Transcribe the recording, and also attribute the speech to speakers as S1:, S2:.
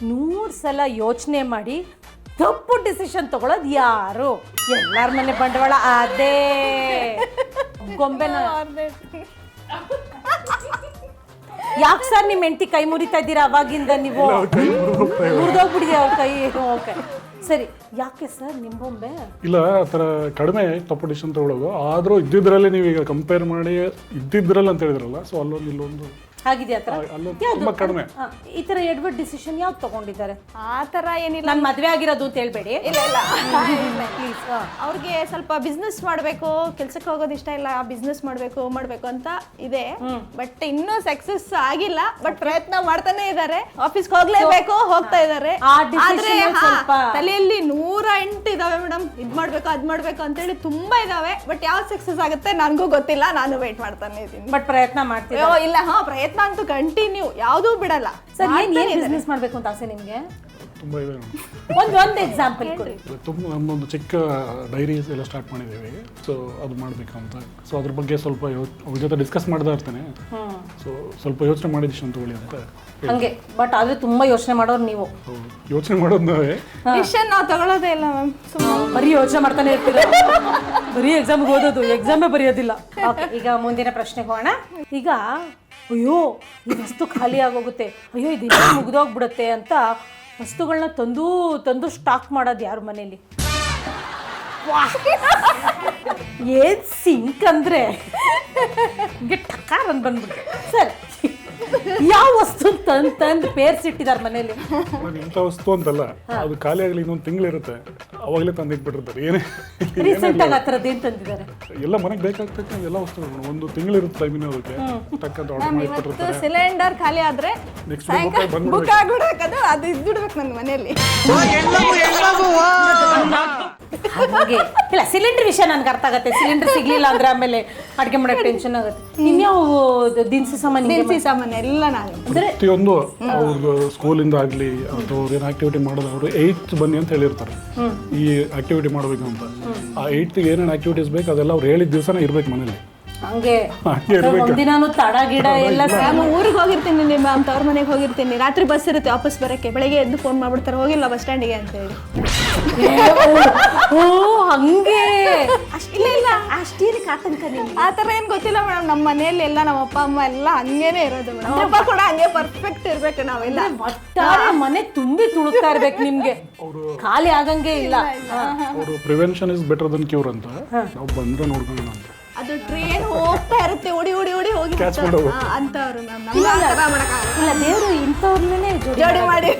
S1: 100 ಸಲ ಯೋಚನೆ ಮಾಡಿ ತಪ್ಪು ಡಿಸಿಷನ್ ತಗೊಳ್ಳೋದು ಯಾರು? ಎಲ್ಲರ ಮನೆ ಬಂಡವಾಳ ಅದೇ ಗೊಂಬೆನ. ಯಾಕೆ ಸರ್ ನಿಮ್ಮ ಹೆಂಡತಿ ಕೈ ಮುರಿತಾ ಇದ್ದೀರಾ ಅವಾಗಿಂದ? ನೀವು ಮುರಿದೋಗ್ಬಿಡಿದೆ ಅವ್ರ ಕೈ. ಓಕೆ ಸರಿ, ಯಾಕೆ ಸರ್ ನಿಮ್ಮ ಬೊಂಬೆ?
S2: ಇಲ್ಲ ಆ ಥರ ಕಡಿಮೆ ತಪ್ಪು ಡಿಸಿಷನ್ ತಗೊಳ್ಳೋದು. ಆದರೂ ಇದ್ದಿದ್ರಲ್ಲಿ ನೀವೀಗ ಕಂಪೇರ್ ಮಾಡಿ ಇದ್ದಿದ್ರಲ್ಲಿ ಅಂತ ಹೇಳಿದ್ರಲ್ಲ, ಸೊ ಅಲ್ಲೊಂದು ಇಲ್ಲೊಂದು
S1: ಹಾಗಿದೆ ಆ ಥರ.
S2: ತುಂಬ ಕಡಿಮೆ.
S1: ಈ ಥರ ಎಡ್ವರ್ಡ್ ಡಿಸಿಷನ್ ಯಾವ್ದು ತಗೊಂಡಿದ್ದಾರೆ?
S3: ಆ ಥರ ಏನಿಲ್ಲ.
S1: ನಾನು ಮದುವೆ ಆಗಿರೋದು ಅಂತ ಹೇಳ್ಬೇಡಿ.
S3: ಇಲ್ಲ
S1: ಪ್ಲೀಸ್.
S3: ಅವ್ರಿಗೆ ಸ್ವಲ್ಪ ಬಿಸ್ನೆಸ್ ಮಾಡಬೇಕು, ಕೆಲ್ಸಕ್ಕೆ ಹೋಗೋದು ಇಷ್ಟ ಇಲ್ಲ, ಬಿಸ್ನೆಸ್ ಮಾಡಬೇಕು ಅಂತ ಇದೆ. ಬಟ್ ಇನ್ನೂ ಸಕ್ಸಸ್ ಆಗಿಲ್ಲ. ಬಟ್ ಪ್ರಯತ್ನ ಮಾಡ್ತಾನೆ ಇದ್ದಾರೆ. ಆಫೀಸ್ಗೆ ಹೋಗ್ಲೇಬೇಕು, ಹೋಗ್ತಾ ಇದ್ದಾರೆ. ಆದ್ರೆ ತಲೆಯಲ್ಲಿ 108 ಇದಾವೆ ಮೇಡಮ್. ಇದ್ ಮಾಡ್ಬೇಕು ಅದ್ ಮಾಡ್ಬೇಕು ಅಂತ ಹೇಳಿ ತುಂಬಾ ಇದಾವೆ. ಬಟ್ ಯಾವ್ದು ಸಕ್ಸಸ್ ಆಗುತ್ತೆ ನನ್ಗೂ ಗೊತ್ತಿಲ್ಲ. ನಾನು ವೇಟ್ ಮಾಡ್ತಾನೆ ಇದ್ದೀನಿ.
S1: ಬಟ್ ಪ್ರಯತ್ನ ಮಾಡ್ತೀವಿ.
S3: ಇಲ್ಲ ಪ್ರಯತ್ನ ಅಂತೂ ಕಂಟಿನ್ಯೂ, ಯಾವುದೂ ಬಿಡಲ್ಲ.
S1: ಸರ್ ಏನ್ ಬಿಸ್ನೆಸ್ ಮಾಡ್ಬೇಕು ಅಂತ ಆಸೆ ನಿಮ್ಗೆ?
S2: ತುಂಬ ಇದೆ.
S1: ಒಂದು ಎಕ್ಸಾಂಪಲ್ ಕೊಡಿ.
S2: ತುಂಬ ನಮ್ಮೊಂದು ಚಿಕ್ಕ ಡೈರೀಸ್ ಎಲ್ಲ ಸ್ಟಾರ್ಟ್ ಮಾಡಿದ್ದೇವೆ. ಸೊ ಅದು ಮಾಡಬೇಕು ಅಂತ. ಸೊ ಅದ್ರ ಬಗ್ಗೆ ಸ್ವಲ್ಪ ಅವ್ರ ಜೊತೆ ಡಿಸ್ಕಸ್ ಮಾಡ್ತಾ ಇರ್ತೇನೆ. ಸೊ ಸ್ವಲ್ಪ ಯೋಚನೆ ಮಾಡಿ ಡಿಸಿಷನ್ ತಗೊಳ್ಳಿ ಅಂತ
S1: ಹಂಗೆ. ಬಟ್ ಆದ್ರೆ ತುಂಬಾ ಯೋಚನೆ ಮಾಡೋರು ನೀವು.
S2: ಯೋಚನೆ ಮಾಡೋದು ನಾವೇ.
S3: ಡಿಸಿಷನ್ ನಾವು ತಗೊಳ್ಳೋದೇ ಇಲ್ಲ ಮ್ಯಾಮ್.
S1: ಬರೀ ಯೋಚನೆ ಮಾಡ್ತಾನೆ ಇರ್ತೀರ. ಬರೀ ಎಕ್ಸಾಮ್ಗೆ ಓದೋದು, ಎಕ್ಸಾಮೇ ಬರೆಯೋದಿಲ್ಲ. ಈಗ ಮುಂದಿನ ಪ್ರಶ್ನೆಗೆ ಹೋಗೋಣ. ಈಗ ಅಯ್ಯೋ ಈ ವಸ್ತು ಖಾಲಿ ಆಗೋಗುತ್ತೆ, ಅಯ್ಯೋ ಇದು ಮುಗಿದೋಗ್ಬಿಡುತ್ತೆ ಅಂತ ವಸ್ತುಗಳನ್ನ ತಂದು ಸ್ಟಾಕ್ ಮಾಡೋದು ಯಾರು ಮನೇಲಿ? ಏನ್ ಸಿಂಕ್ ಅಂದ್ರೆ ಟಕಾರ ಅಂತ ಬಂದ್ಬಿಟ್ಟು. ಸರ್ ಯಾವ ವಸ್ತು ತಂದು ಪೇರ್ಸಿಟ್ಟಿದ್ದಾರೆ ಮನೇಲಿ?
S2: ಇಂಥ ವಸ್ತು ಅಂತಲ್ಲ, ಅದು ಖಾಲಿ ಆಗಲಿ ಇನ್ನೊಂದು ತಿಂಗಳಿರುತ್ತೆ, ಅವಾಗಲೇ ತಂದಿಟ್ಬಿಟ್ಟಿರ್ತಾರೆ. ಏನೇ
S1: ರೀಸೆಂಟ್ ಆಗಿ ಆ ಥರದ್ದು ಏನು ತಂದಿದ್ದಾರೆ?
S2: ಎಲ್ಲ ಮನೆಗೆ ಬೇಕಾಗ್ತಕ್ಕ ಎಲ್ಲ ವಸ್ತುಗಳು ಒಂದು ತಿಂಗಳಿರುತ್ತೆ ಟೈಮಿನ ಅದಕ್ಕೆ ಟಕ್ಕಂತ ಆರ್ಡರ್ ಮಾಡಿಬಿಟ್ಟಿರ್ತಾರೆ.
S3: ಸಿಲಿಂಡರ್ ಖಾಲಿ ಆದ್ರೆ ಬುಕ್ ಆಗ್ಬಿಡಬೇಕದು, ಅದು ಇದ್ಬಿಡ್ಬೇಕು ನನ್ನ ಮನೆಯಲ್ಲಿ.
S1: ಹಾಗೆ ಇಲ್ಲ, ಸಿಲಿಂಡರ್ ವಿಷಯ ನನ್ಗೆ ಅರ್ಥ ಆಗತ್ತೆ. ಸಿಲಿಂಡರ್ ಸಿಗ್ಲಿಲ್ಲ ಅಂದ್ರೆ ಆಮೇಲೆ ಅಡುಗೆ ಮಾಡೋಕೆ ಟೆನ್ಷನ್ ಆಗುತ್ತೆ. ಇನ್ಯಾವ ದಿನಸಿ ಸಾಮಾನು
S3: ಎಲ್ಲ ನಾನು
S2: ಪ್ರತಿಯೊಂದು ಅವ್ರಿಗೆ ಸ್ಕೂಲಿಂದ ಆಗಲಿ ಅಥವಾ ಅವ್ರು ಏನು ಆಕ್ಟಿವಿಟಿ ಮಾಡೋದು, ಅವರು 8th ಬನ್ನಿ ಅಂತ ಹೇಳಿರ್ತಾರೆ ಈ ಆಕ್ಟಿವಿಟಿ ಮಾಡಬೇಕು ಅಂತ. ಆ 8th ಏನೇನು ಆಕ್ಟಿವಿಟೀಸ್ ಬೇಕು ಅದೆಲ್ಲ ಅವ್ರು ಹೇಳಿದ ದಿವಸನೇ ಇರ್ಬೇಕು ಮನೇಲಿ.
S1: ಹಂಗೆ ಒಂದಿನಾನು ತಡ ಗಿಡ ಎಲ್ಲ.
S3: ನಾನು ಊರಿಗೆ ಹೋಗಿರ್ತೀನಿ, ನಿಮ್ಮ ತವ್ರ ಮನೆಗೆ ಹೋಗಿರ್ತೀನಿ. ರಾತ್ರಿ ಬಸ್ ಇರುತ್ತೆ ವಾಪಸ್ ಬರೋಕ್ಕೆ. ಬೆಳಗ್ಗೆ ಎದ್ದು ಫೋನ್ ಮಾಡ್ಬಿಡ್ತಾರೆ, ಹೋಗಿಲ್ಲ ಬಸ್ ಸ್ಟ್ಯಾಂಡಿಗೆ ಅಂತ ಹೇಳಿ.
S1: ಓ ಹಂಗೆ.
S3: ಇಲ್ಲ ಅಷ್ಟೇನಕ್ಕೆ ಆತಂಕ ನಿಮ್ಗೆ? ಆ ಥರ ಏನು ಗೊತ್ತಿಲ್ಲ ಮೇಡಮ್. ನಮ್ಮ ಮನೆಯಲ್ಲಿ ಎಲ್ಲ ನಮ್ಮ ಅಪ್ಪ ಅಮ್ಮ ಎಲ್ಲ ಹಂಗೇನೆ ಇರೋದು ಮೇಡಮ್. ಅಪ್ಪ ಕೂಡ ಹಂಗೆ ಪರ್ಫೆಕ್ಟ್ ಇರ್ಬೇಕು. ನಾವೆಲ್ಲ
S1: ಒಟ್ಟಾರೆ ಮನೆ ತುಂಬಿ ತುಳುಕ್ತಾ ಇರ್ಬೇಕು ನಿಮ್ಗೆ, ಖಾಲಿ ಆಗಂಗೆ ಇಲ್ಲ.
S2: ಅವರು prevention is better than cure ಅಂತ ನಾವು ಬಂದ್ರೆ ನೋಡ್ಕೊಂಡು ಅಂತ.
S3: ಅದು ಟ್ರೈನ್ ಹೋಗ್ತಾ ಇರುತ್ತೆ, ಓಡಿ ಹೋಗಿ ಅಂತವ್ರು.
S1: ಇಲ್ಲ ದೇವರು ಇಂಥವ್ರನ್ನೇ
S3: ಜೋಡಿ ಮಾಡಿ